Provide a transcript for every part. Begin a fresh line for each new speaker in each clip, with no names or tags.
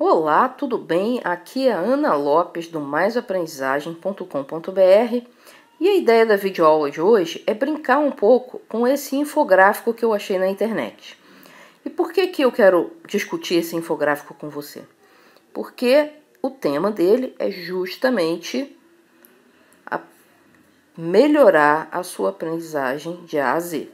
Olá, tudo bem? Aqui é a Ana Lopes do maisaprendizagem.com.br e a ideia da videoaula de hoje é brincar um pouco com esse infográfico que eu achei na internet. E por que eu quero discutir esse infográfico com você? Porque o tema dele é justamente melhorar a sua aprendizagem de A a Z.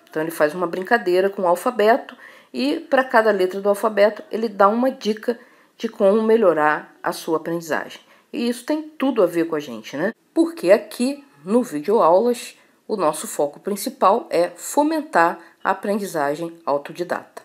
Então ele faz uma brincadeira com o alfabeto e para cada letra do alfabeto ele dá uma dica de como melhorar a sua aprendizagem. E isso tem tudo a ver com a gente, né? Porque aqui no Videoaulas o nosso foco principal é fomentar a aprendizagem autodidata.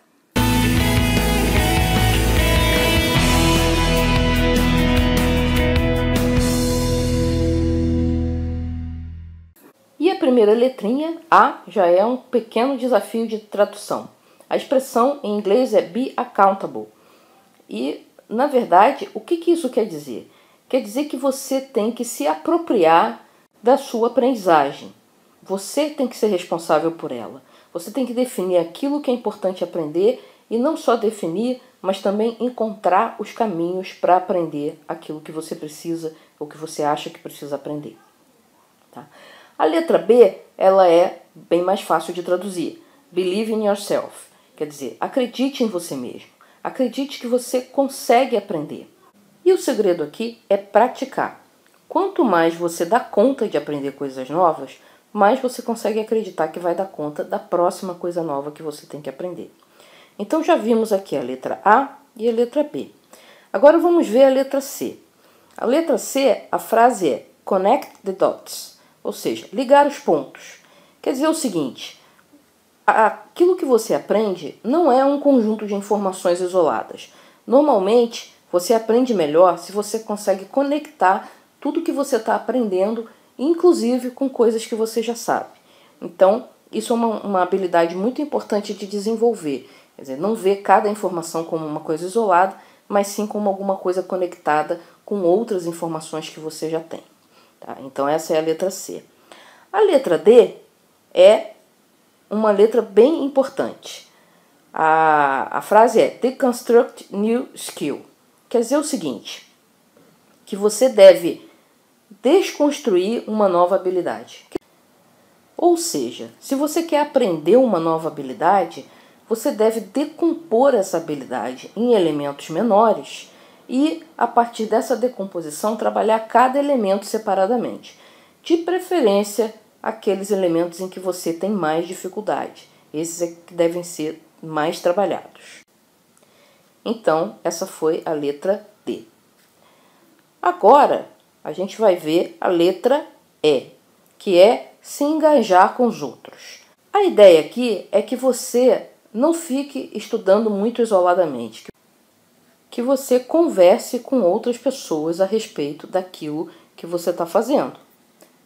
E a primeira letrinha, A, já é um pequeno desafio de tradução. A expressão em inglês é be accountable. E, na verdade, o que isso quer dizer? Quer dizer que você tem que se apropriar da sua aprendizagem. Você tem que ser responsável por ela. Você tem que definir aquilo que é importante aprender e não só definir, mas também encontrar os caminhos para aprender aquilo que você precisa ou que você acha que precisa aprender. Tá? A letra B, ela é bem mais fácil de traduzir. Believe in yourself. Quer dizer, acredite em você mesmo. Acredite que você consegue aprender. E o segredo aqui é praticar. Quanto mais você dá conta de aprender coisas novas, mais você consegue acreditar que vai dar conta da próxima coisa nova que você tem que aprender. Então já vimos aqui a letra A e a letra B. Agora vamos ver a letra C. A letra C, a frase é connect the dots. Ou seja, ligar os pontos. Quer dizer o seguinte, aquilo que você aprende não é um conjunto de informações isoladas. Normalmente, você aprende melhor se você consegue conectar tudo que você está aprendendo, inclusive com coisas que você já sabe. Então, isso é uma habilidade muito importante de desenvolver. Quer dizer, não ver cada informação como uma coisa isolada, mas sim como alguma coisa conectada com outras informações que você já tem. Tá? Então essa é a letra C. A letra D é uma letra bem importante. A frase é deconstruct new skill. Quer dizer o seguinte, que você deve desconstruir uma nova habilidade. Ou seja, se você quer aprender uma nova habilidade, você deve decompor essa habilidade em elementos menores e, a partir dessa decomposição, trabalhar cada elemento separadamente. De preferência, aqueles elementos em que você tem mais dificuldade. Esses é que devem ser mais trabalhados. Então, essa foi a letra D. Agora, a gente vai ver a letra E, que é se engajar com os outros. A ideia aqui é que você não fique estudando muito isoladamente, que você converse com outras pessoas a respeito daquilo que você está fazendo.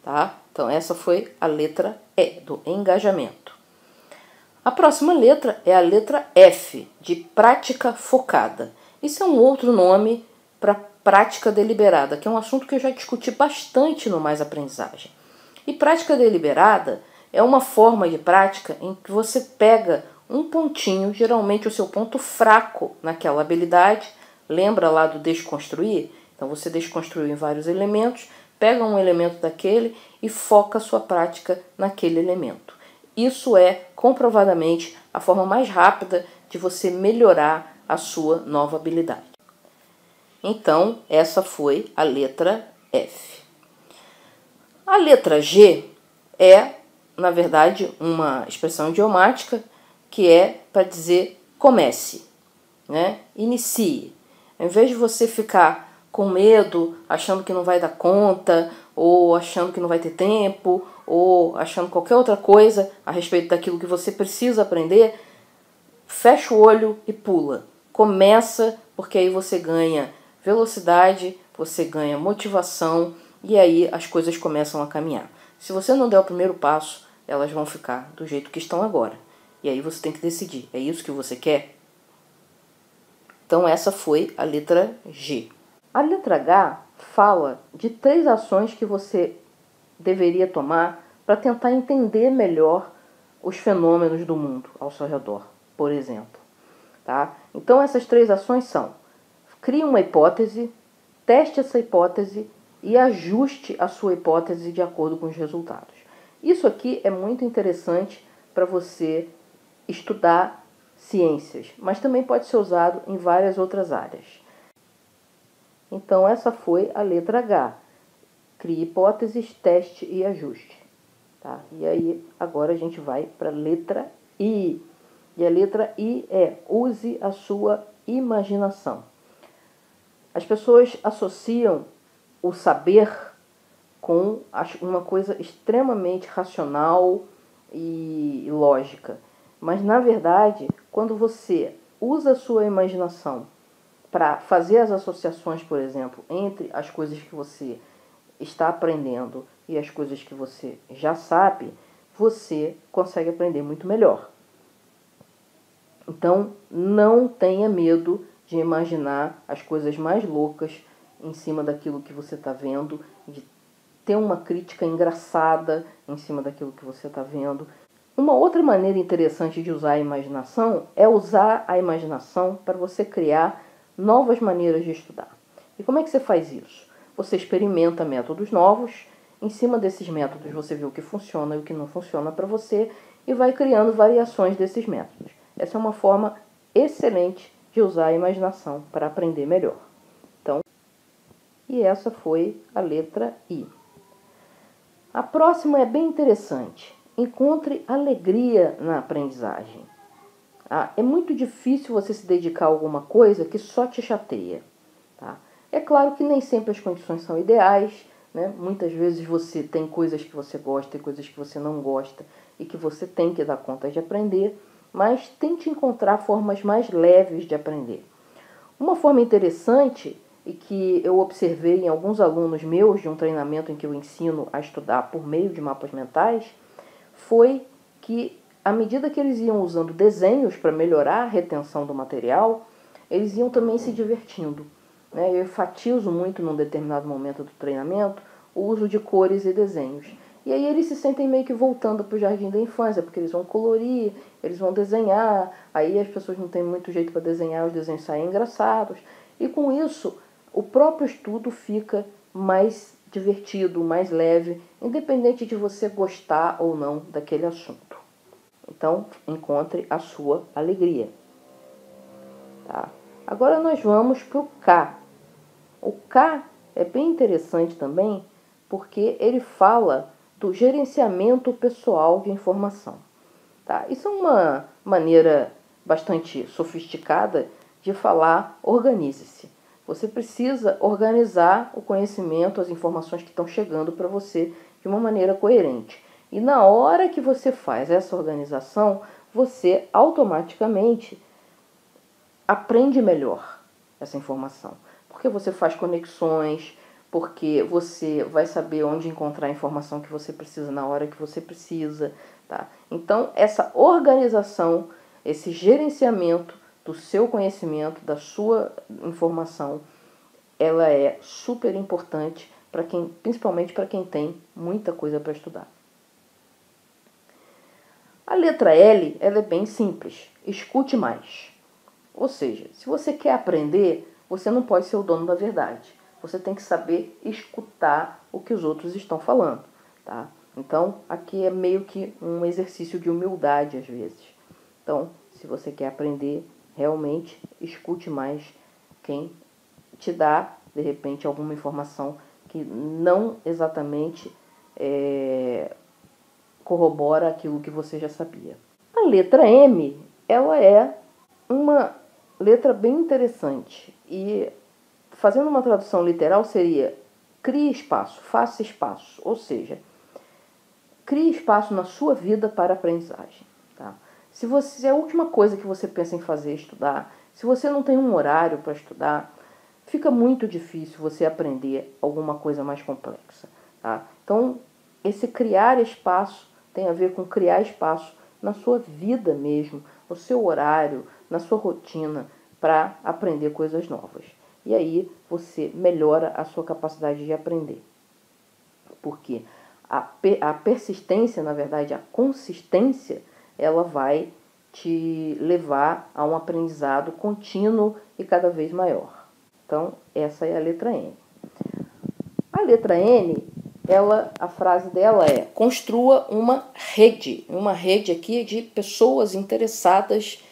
Tá? Então essa foi a letra E, do engajamento. A próxima letra é a letra F, de prática focada. Isso é um outro nome para prática deliberada, que é um assunto que eu já discuti bastante no Mais Aprendizagem. E prática deliberada é uma forma de prática em que você pega um pontinho, geralmente o seu ponto fraco naquela habilidade. Lembra lá do desconstruir? Então você desconstruiu em vários elementos, pega um elemento daquele e foca a sua prática naquele elemento. Isso é comprovadamente a forma mais rápida de você melhorar a sua nova habilidade. Então, essa foi a letra F. A letra G é, na verdade, uma expressão idiomática que é para dizer comece, né? Inicie. Ao invés de você ficar com medo, achando que não vai dar conta, ou achando que não vai ter tempo, ou achando qualquer outra coisa a respeito daquilo que você precisa aprender, fecha o olho e pula. Começa, porque aí você ganha velocidade, você ganha motivação, e aí as coisas começam a caminhar. Se você não der o primeiro passo, elas vão ficar do jeito que estão agora. E aí você tem que decidir, é isso que você quer? Então essa foi a letra G. A letra H fala de 3 ações que você deveria tomar para tentar entender melhor os fenômenos do mundo ao seu redor, por exemplo. Tá? Então essas 3 ações são crie uma hipótese, teste essa hipótese e ajuste a sua hipótese de acordo com os resultados. Isso aqui é muito interessante para você estudar ciências, mas também pode ser usado em várias outras áreas. Então, essa foi a letra H. Crie hipóteses, teste e ajuste. Tá? E aí, agora a gente vai para a letra I. E a letra I é use a sua imaginação. As pessoas associam o saber com uma coisa extremamente racional e lógica. Mas, na verdade, quando você usa a sua imaginação para fazer as associações, por exemplo, entre as coisas que você está aprendendo e as coisas que você já sabe, você consegue aprender muito melhor. Então, não tenha medo de imaginar as coisas mais loucas em cima daquilo que você está vendo, de ter uma crítica engraçada em cima daquilo que você está vendo. Uma outra maneira interessante de usar a imaginação é usar a imaginação para você criar novas maneiras de estudar. E como é que você faz isso? Você experimenta métodos novos, em cima desses métodos você vê o que funciona e o que não funciona para você e vai criando variações desses métodos. Essa é uma forma excelente de usar a imaginação para aprender melhor. Então, e essa foi a letra I. A próxima é bem interessante. Encontre alegria na aprendizagem. É muito difícil você se dedicar a alguma coisa que só te chateia. Tá? É claro que nem sempre as condições são ideais, né? Muitas vezes você tem coisas que você gosta e coisas que você não gosta e que você tem que dar conta de aprender, mas tente encontrar formas mais leves de aprender. Uma forma interessante e que eu observei em alguns alunos meus de um treinamento em que eu ensino a estudar por meio de mapas mentais, foi que à medida que eles iam usando desenhos para melhorar a retenção do material, eles iam também se divertindo. Eu enfatizo muito num determinado momento do treinamento o uso de cores e desenhos. E aí eles se sentem meio que voltando para o jardim da infância, porque eles vão colorir, eles vão desenhar, aí as pessoas não têm muito jeito para desenhar, os desenhos saem engraçados. E com isso, o próprio estudo fica mais divertido, mais leve, independente de você gostar ou não daquele assunto. Então, encontre a sua alegria. Tá? Agora nós vamos para o K. O K é bem interessante também, porque ele fala do gerenciamento pessoal de informação. Tá? Isso é uma maneira bastante sofisticada de falar organize-se. Você precisa organizar o conhecimento, as informações que estão chegando para você de uma maneira coerente. E na hora que você faz essa organização, você automaticamente aprende melhor essa informação. Porque você faz conexões, porque você vai saber onde encontrar a informação que você precisa na hora que você precisa. Tá? Então, essa organização, esse gerenciamento do seu conhecimento, da sua informação, ela é super importante para quem, principalmente para quem tem muita coisa para estudar. A letra L, ela é bem simples. Escute mais. Ou seja, se você quer aprender, você não pode ser o dono da verdade. Você tem que saber escutar o que os outros estão falando. Tá? Então, aqui é meio que um exercício de humildade às vezes. Então, se você quer aprender, realmente escute mais quem te dá, de repente, alguma informação que não exatamente corrobora aquilo que você já sabia. A letra M, ela é uma letra bem interessante e, fazendo uma tradução literal, seria crie espaço, faça espaço, ou seja, crie espaço na sua vida para a aprendizagem. Tá? Se a última coisa que você pensa em fazer é estudar, se você não tem um horário para estudar, fica muito difícil você aprender alguma coisa mais complexa. Tá? Então, esse criar espaço tem a ver com criar espaço na sua vida mesmo, no seu horário, na sua rotina, para aprender coisas novas. E aí você melhora a sua capacidade de aprender. Porque a persistência, na verdade, a consistência, ela vai te levar a um aprendizado contínuo e cada vez maior. Então, essa é a letra N. A letra N, a frase dela é: construa uma rede aqui de pessoas interessadas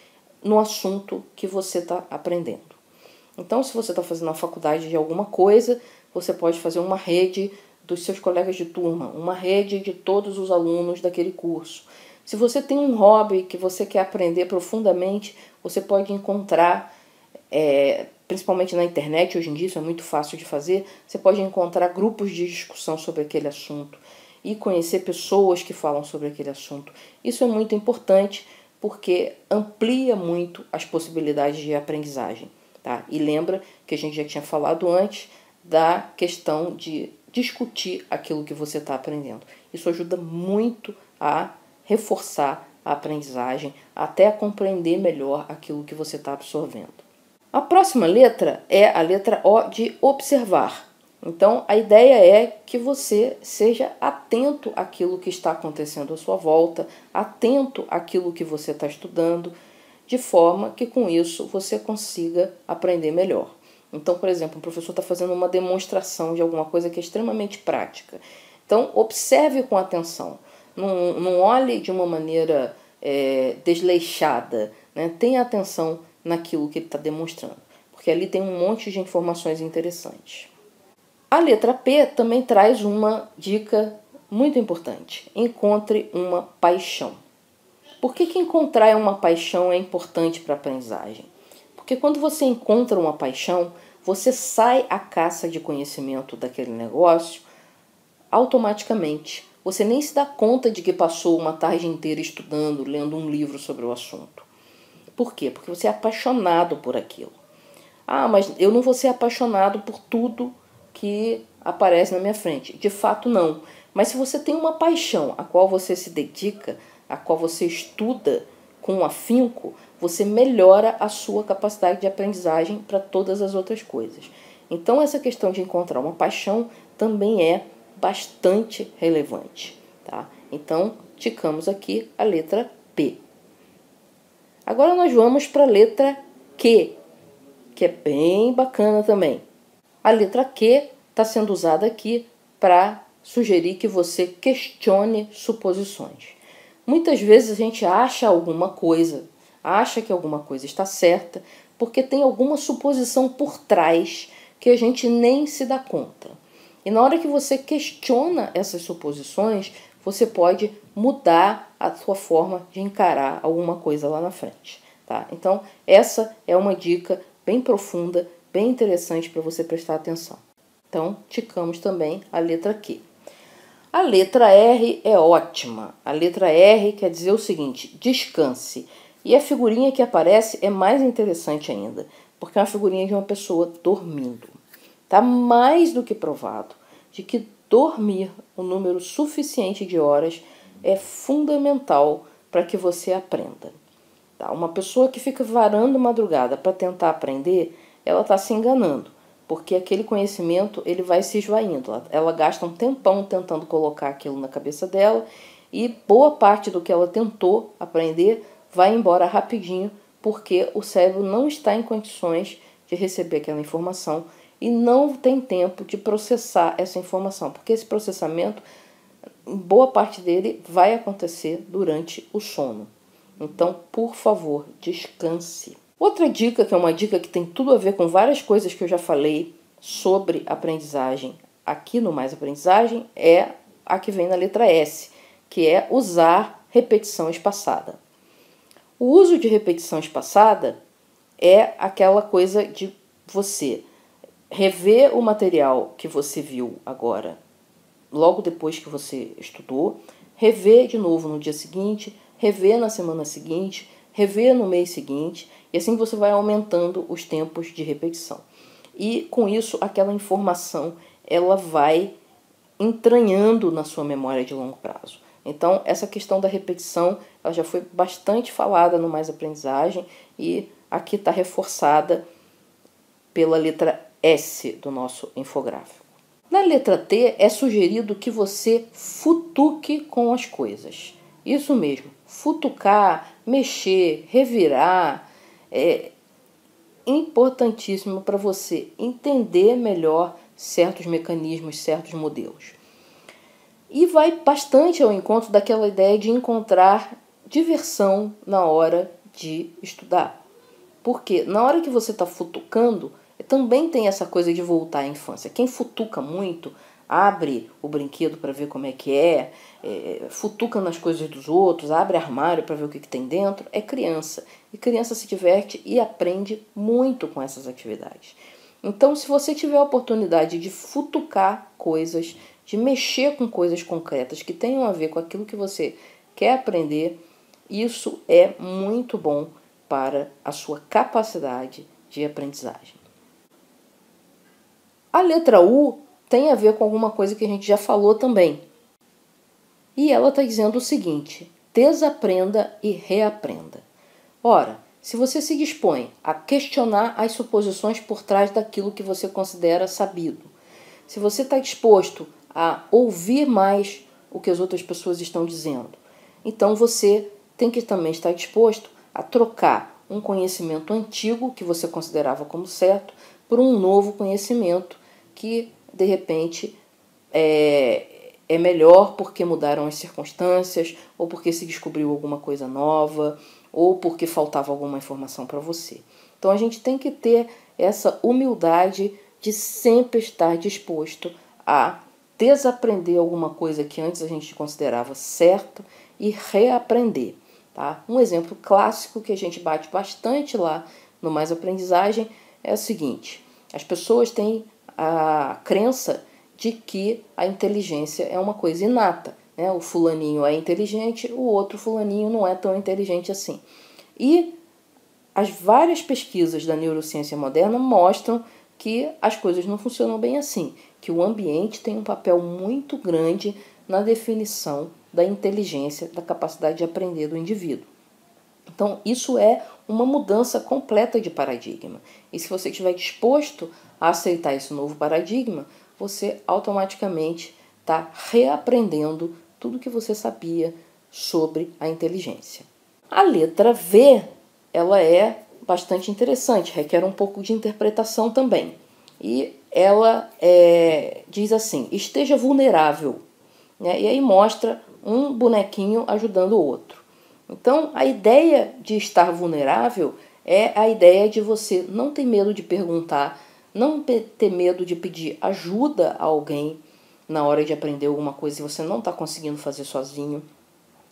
no assunto que você está aprendendo. Então, se você está fazendo a faculdade de alguma coisa, você pode fazer uma rede dos seus colegas de turma, uma rede de todos os alunos daquele curso. Se você tem um hobby que você quer aprender profundamente, você pode encontrar, principalmente na internet, hoje em dia isso é muito fácil de fazer, você pode encontrar grupos de discussão sobre aquele assunto e conhecer pessoas que falam sobre aquele assunto. Isso é muito importante porque amplia muito as possibilidades de aprendizagem. Tá? E lembra que a gente já tinha falado antes da questão de discutir aquilo que você está aprendendo. Isso ajuda muito a reforçar a aprendizagem, até a compreender melhor aquilo que você está absorvendo. A próxima letra é a letra O de observar. Então, a ideia é que você seja atento àquilo que está acontecendo à sua volta, atento àquilo que você está estudando, de forma que com isso você consiga aprender melhor. Então, por exemplo, o professor está fazendo uma demonstração de alguma coisa que é extremamente prática. Então, observe com atenção. Não olhe de uma maneira desleixada. Né? Tenha atenção naquilo que ele está demonstrando, porque ali tem um monte de informações interessantes. A letra P também traz uma dica muito importante. Encontre uma paixão. Por que encontrar uma paixão é importante para a aprendizagem? Porque quando você encontra uma paixão, você sai à caça de conhecimento daquele negócio automaticamente. Você nem se dá conta de que passou uma tarde inteira estudando, lendo um livro sobre o assunto. Por quê? Porque você é apaixonado por aquilo. Ah, mas eu não vou ser apaixonado por tudo que aparece na minha frente. De fato, não. Mas se você tem uma paixão a qual você se dedica, a qual você estuda com afinco, você melhora a sua capacidade de aprendizagem para todas as outras coisas. Então, essa questão de encontrar uma paixão também é bastante relevante. Tá? Então, ticamos aqui a letra P. Agora nós vamos para a letra Q, que é bem bacana também. A letra Q está sendo usada aqui para sugerir que você questione suposições. Muitas vezes a gente acha alguma coisa, acha que alguma coisa está certa, porque tem alguma suposição por trás que a gente nem se dá conta. E na hora que você questiona essas suposições, você pode mudar a sua forma de encarar alguma coisa lá na frente. Tá? Então, essa é uma dica bem profunda, bem interessante para você prestar atenção. Então, ticamos também a letra Q. A letra R é ótima. A letra R quer dizer o seguinte: descanse. E a figurinha que aparece é mais interessante ainda, porque é uma figurinha de uma pessoa dormindo. Está mais do que provado de que dormir um número suficiente de horas é fundamental para que você aprenda. Tá? Uma pessoa que fica varando madrugada para tentar aprender, ela está se enganando, porque aquele conhecimento ele vai se esvaindo. Ela gasta um tempão tentando colocar aquilo na cabeça dela e boa parte do que ela tentou aprender vai embora rapidinho, porque o cérebro não está em condições de receber aquela informação e não tem tempo de processar essa informação, porque esse processamento, boa parte dele vai acontecer durante o sono. Então, por favor, descanse. Outra dica, que é uma dica que tem tudo a ver com várias coisas que eu já falei sobre aprendizagem aqui no Mais Aprendizagem, é a que vem na letra S, que é usar repetição espaçada. O uso de repetição espaçada é aquela coisa de você rever o material que você viu agora, logo depois que você estudou, rever de novo no dia seguinte, rever na semana seguinte, rever no mês seguinte, e assim você vai aumentando os tempos de repetição. E com isso, aquela informação ela vai entranhando na sua memória de longo prazo. Então, essa questão da repetição ela já foi bastante falada no Mais Aprendizagem e aqui está reforçada pela letra S do nosso infográfico. Na letra T é sugerido que você futuque com as coisas. Isso mesmo, futucar, mexer, revirar, importantíssimo para você entender melhor certos mecanismos, certos modelos. E vai bastante ao encontro daquela ideia de encontrar diversão na hora de estudar. Porque na hora que você está futucando, também tem essa coisa de voltar à infância. Quem futuca muito, abre o brinquedo para ver como é que futuca nas coisas dos outros, abre armário para ver o que tem dentro, é criança. E criança se diverte e aprende muito com essas atividades. Então, se você tiver a oportunidade de futucar coisas, de mexer com coisas concretas que tenham a ver com aquilo que você quer aprender, isso é muito bom para a sua capacidade de aprendizagem. A letra U tem a ver com alguma coisa que a gente já falou também. E ela está dizendo o seguinte: desaprenda e reaprenda. Ora, se você se dispõe a questionar as suposições por trás daquilo que você considera sabido, se você está disposto a ouvir mais o que as outras pessoas estão dizendo, então você tem que também estar disposto a trocar um conhecimento antigo que você considerava como certo por um novo conhecimento que, de repente, é melhor porque mudaram as circunstâncias, ou porque se descobriu alguma coisa nova, ou porque faltava alguma informação para você. Então a gente tem que ter essa humildade de sempre estar disposto a desaprender alguma coisa que antes a gente considerava certo e reaprender. Tá? Um exemplo clássico que a gente bate bastante lá no Mais Aprendizagem é o seguinte: as pessoas têm a crença de que a inteligência é uma coisa inata. Né? O fulaninho é inteligente, o outro fulaninho não é tão inteligente assim. E as várias pesquisas da neurociência moderna mostram que as coisas não funcionam bem assim, que o ambiente tem um papel muito grande na definição da inteligência, da capacidade de aprender do indivíduo. Então, isso é uma mudança completa de paradigma. E se você estiver disposto a aceitar esse novo paradigma, você automaticamente está reaprendendo tudo que você sabia sobre a inteligência. A letra V, ela é bastante interessante, requer um pouco de interpretação também. E ela diz assim: esteja vulnerável. Né? E aí mostra um bonequinho ajudando o outro. Então, a ideia de estar vulnerável é a ideia de você não ter medo de perguntar, não ter medo de pedir ajuda a alguém na hora de aprender alguma coisa se você não está conseguindo fazer sozinho.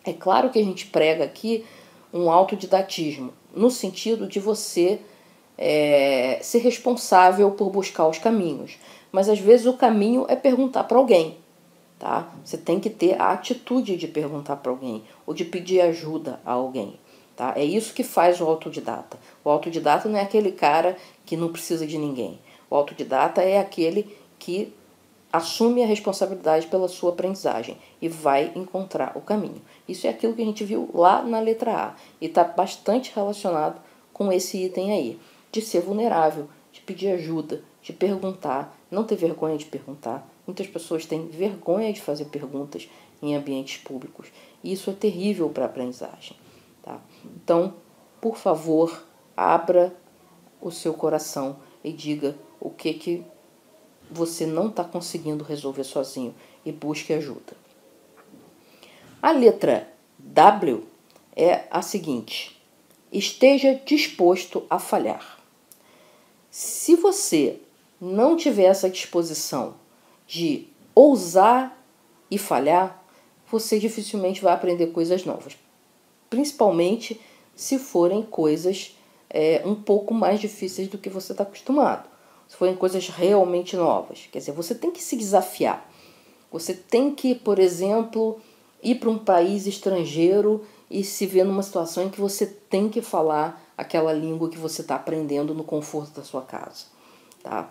É claro que a gente prega aqui um autodidatismo, no sentido de você ser responsável por buscar os caminhos. Mas às vezes o caminho é perguntar para alguém. Tá? Você tem que ter a atitude de perguntar para alguém ou de pedir ajuda a alguém. Tá? É isso que faz o autodidata. O autodidata não é aquele cara que não precisa de ninguém. O autodidata é aquele que assume a responsabilidade pela sua aprendizagem e vai encontrar o caminho. Isso é aquilo que a gente viu lá na letra A e está bastante relacionado com esse item aí, de ser vulnerável, de pedir ajuda, de perguntar, não ter vergonha de perguntar. Muitas pessoas têm vergonha de fazer perguntas em ambientes públicos e isso é terrível para a aprendizagem. Tá? Então, por favor, abra o seu coração e diga o que você não está conseguindo resolver sozinho e busque ajuda. A letra W é a seguinte: esteja disposto a falhar. Se você não tiver essa disposição de ousar e falhar, você dificilmente vai aprender coisas novas. Principalmente se forem coisas um pouco mais difíceis do que você está acostumado. Se forem coisas realmente novas. Quer dizer, você tem que se desafiar. Você tem que, por exemplo, ir para um país estrangeiro e se ver numa situação em que você tem que falar aquela língua que você está aprendendo no conforto da sua casa. Tá?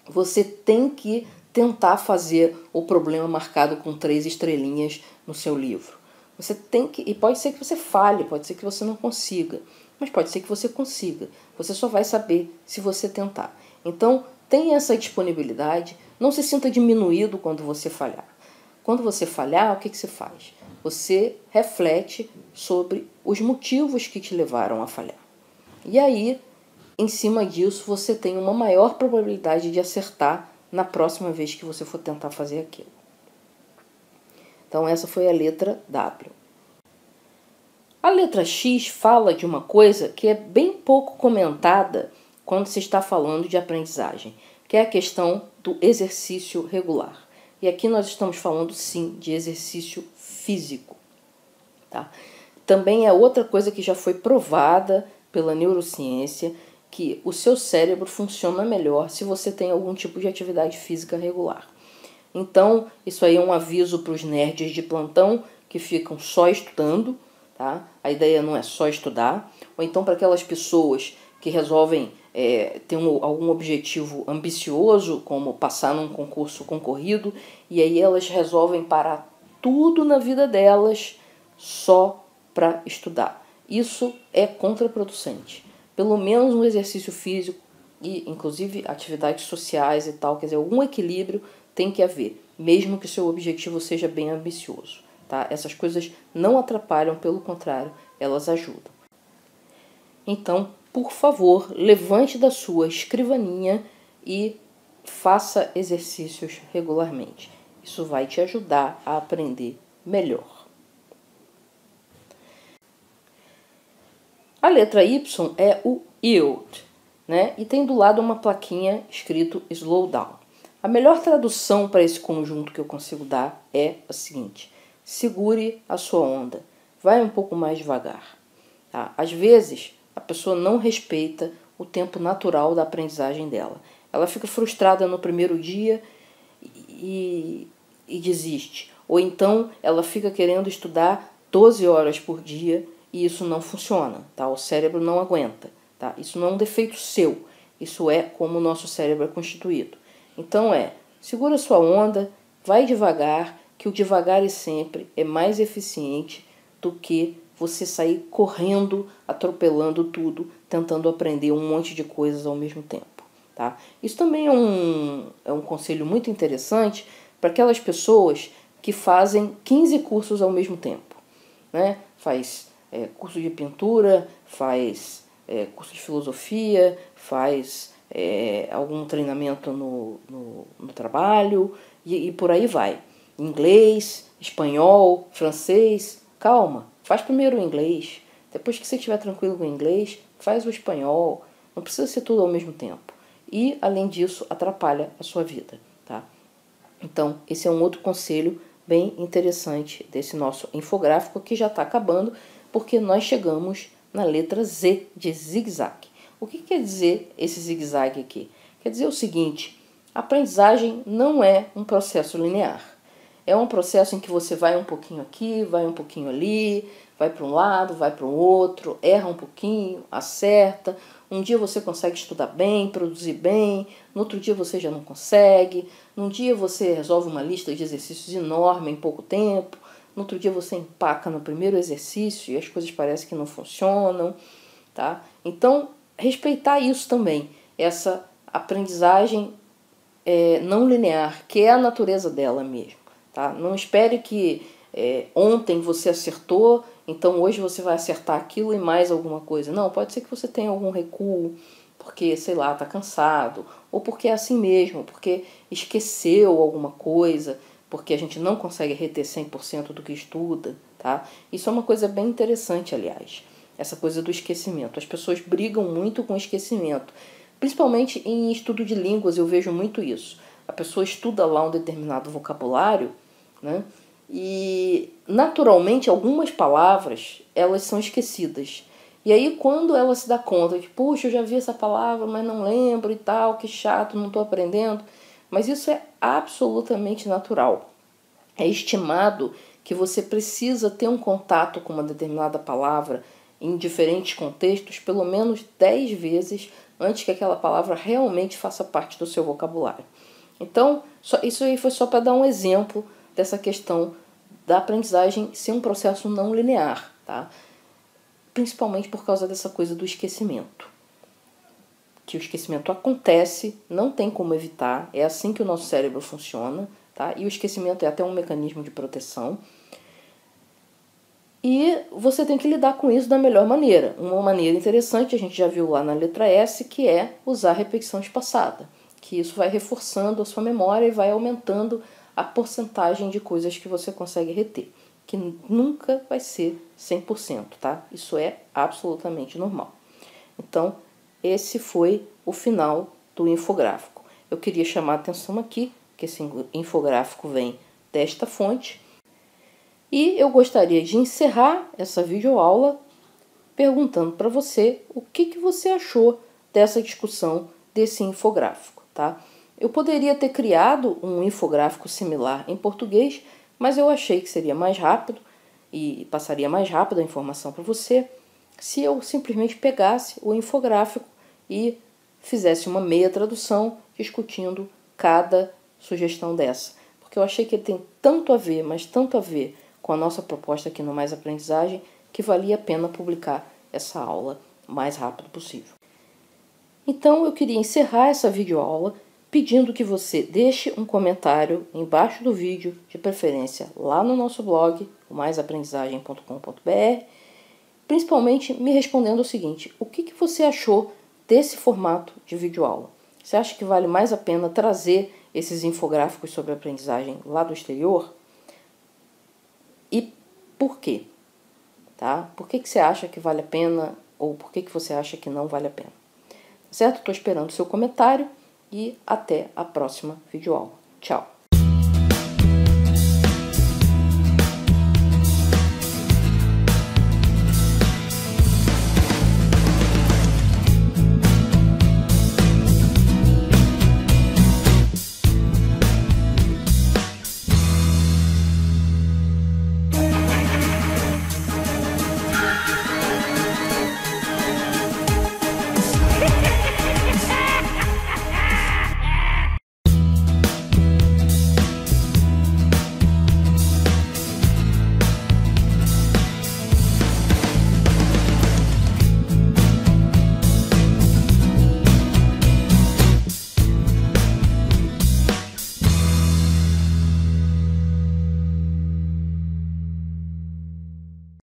Você tem que tentar fazer o problema marcado com 3 estrelinhas no seu livro. Você tem que, e pode ser que você falhe, pode ser que você não consiga, mas pode ser que você consiga. Você só vai saber se você tentar. Então, tenha essa disponibilidade, não se sinta diminuído quando você falhar. Quando você falhar, o que você faz? Você reflete sobre os motivos que te levaram a falhar. E aí, em cima disso, você tem uma maior probabilidade de acertar na próxima vez que você for tentar fazer aquilo. Então, essa foi a letra W. A letra X fala de uma coisa que é bem pouco comentada quando se está falando de aprendizagem, que é a questão do exercício regular. E aqui nós estamos falando, sim, de exercício físico. Tá? Também é outra coisa que já foi provada pela neurociência, que o seu cérebro funciona melhor se você tem algum tipo de atividade física regular. Então, isso aí é um aviso para os nerds de plantão que ficam só estudando, tá? A ideia não é só estudar. Ou então para aquelas pessoas que resolvem ter algum objetivo ambicioso, como passar num concurso concorrido, e aí elas resolvem parar tudo na vida delas só para estudar. Isso é contraproducente. Pelo menos um exercício físico e, inclusive, atividades sociais e tal, quer dizer, algum equilíbrio tem que haver, mesmo que seu objetivo seja bem ambicioso. Tá? Essas coisas não atrapalham, pelo contrário, elas ajudam. Então, por favor, levante da sua escrivaninha e faça exercícios regularmente. Isso vai te ajudar a aprender melhor. A letra Y é o yield, né? E tem do lado uma plaquinha escrito slow down. A melhor tradução para esse conjunto que eu consigo dar é a seguinte: segure a sua onda, vai um pouco mais devagar. Tá? Às vezes, a pessoa não respeita o tempo natural da aprendizagem dela. Ela fica frustrada no primeiro dia e desiste. Ou então, ela fica querendo estudar 12 horas por dia e isso não funciona, tá? O cérebro não aguenta, tá? Isso não é um defeito seu, isso é como o nosso cérebro é constituído. Então segura sua onda, vai devagar, que o devagar e sempre é mais eficiente do que você sair correndo, atropelando tudo, tentando aprender um monte de coisas ao mesmo tempo, tá? Isso também é um conselho muito interessante para aquelas pessoas que fazem 15 cursos ao mesmo tempo, né? Faz curso de pintura, faz curso de filosofia, faz algum treinamento no trabalho e por aí vai. Inglês, espanhol, francês. Calma, faz primeiro o inglês. Depois que você estiver tranquilo com o inglês, faz o espanhol. Não precisa ser tudo ao mesmo tempo. E, além disso, atrapalha a sua vida. Tá? Então, esse é um outro conselho bem interessante desse nosso infográfico que já está acabando, porque nós chegamos na letra Z de zigue-zague. O que quer dizer esse zigue-zague aqui? Quer dizer o seguinte: a aprendizagem não é um processo linear. É um processo em que você vai um pouquinho aqui, vai um pouquinho ali, vai para um lado, vai para o outro, erra um pouquinho, acerta. Um dia você consegue estudar bem, produzir bem, no outro dia você já não consegue. Num dia você resolve uma lista de exercícios enorme em pouco tempo. No outro dia você empaca no primeiro exercício e as coisas parecem que não funcionam, tá? Então, respeitar isso também, essa aprendizagem não linear, que é a natureza dela mesmo, tá? Não espere que ontem você acertou, então hoje você vai acertar aquilo e mais alguma coisa. Não, pode ser que você tenha algum recuo, porque, sei lá, tá cansado, ou porque é assim mesmo, porque esqueceu alguma coisa, porque a gente não consegue reter 100% do que estuda, tá? Isso é uma coisa bem interessante, aliás, essa coisa do esquecimento. As pessoas brigam muito com o esquecimento, principalmente em estudo de línguas eu vejo muito isso. A pessoa estuda lá um determinado vocabulário, né? E naturalmente algumas palavras elas são esquecidas. E aí quando ela se dá conta de, puxa, eu já vi essa palavra, mas não lembro e tal, que chato, não estou aprendendo. Mas isso é absolutamente natural. É estimado que você precisa ter um contato com uma determinada palavra em diferentes contextos pelo menos 10 vezes antes que aquela palavra realmente faça parte do seu vocabulário. Então, isso aí foi só para dar um exemplo dessa questão da aprendizagem ser um processo não linear, tá? Principalmente por causa dessa coisa do esquecimento. Que o esquecimento acontece, não tem como evitar, é assim que o nosso cérebro funciona, tá? E o esquecimento é até um mecanismo de proteção. E você tem que lidar com isso da melhor maneira. Uma maneira interessante, a gente já viu lá na letra S, que é usar a repetição espaçada, que isso vai reforçando a sua memória e vai aumentando a porcentagem de coisas que você consegue reter, que nunca vai ser 100%, tá? Isso é absolutamente normal. Então, esse foi o final do infográfico. Eu queria chamar a atenção aqui, que esse infográfico vem desta fonte, e eu gostaria de encerrar essa videoaula perguntando para você o que você achou dessa discussão desse infográfico, tá? Eu poderia ter criado um infográfico similar em português, mas eu achei que seria mais rápido e passaria mais rápido a informação para você se eu simplesmente pegasse o infográfico e fizesse uma meia tradução discutindo cada sugestão dessa. Porque eu achei que ele tem tanto a ver, mas tanto a ver com a nossa proposta aqui no Mais Aprendizagem, que valia a pena publicar essa aula o mais rápido possível. Então eu queria encerrar essa videoaula pedindo que você deixe um comentário embaixo do vídeo, de preferência lá no nosso blog, o maisaprendizagem.com.br, principalmente me respondendo o seguinte: o que você achou desse formato de videoaula? Você acha que vale mais a pena trazer esses infográficos sobre aprendizagem lá do exterior? E por quê? Tá? Por que você acha que vale a pena ou por que você acha que não vale a pena? Certo? Estou esperando o seu comentário e até a próxima videoaula. Tchau!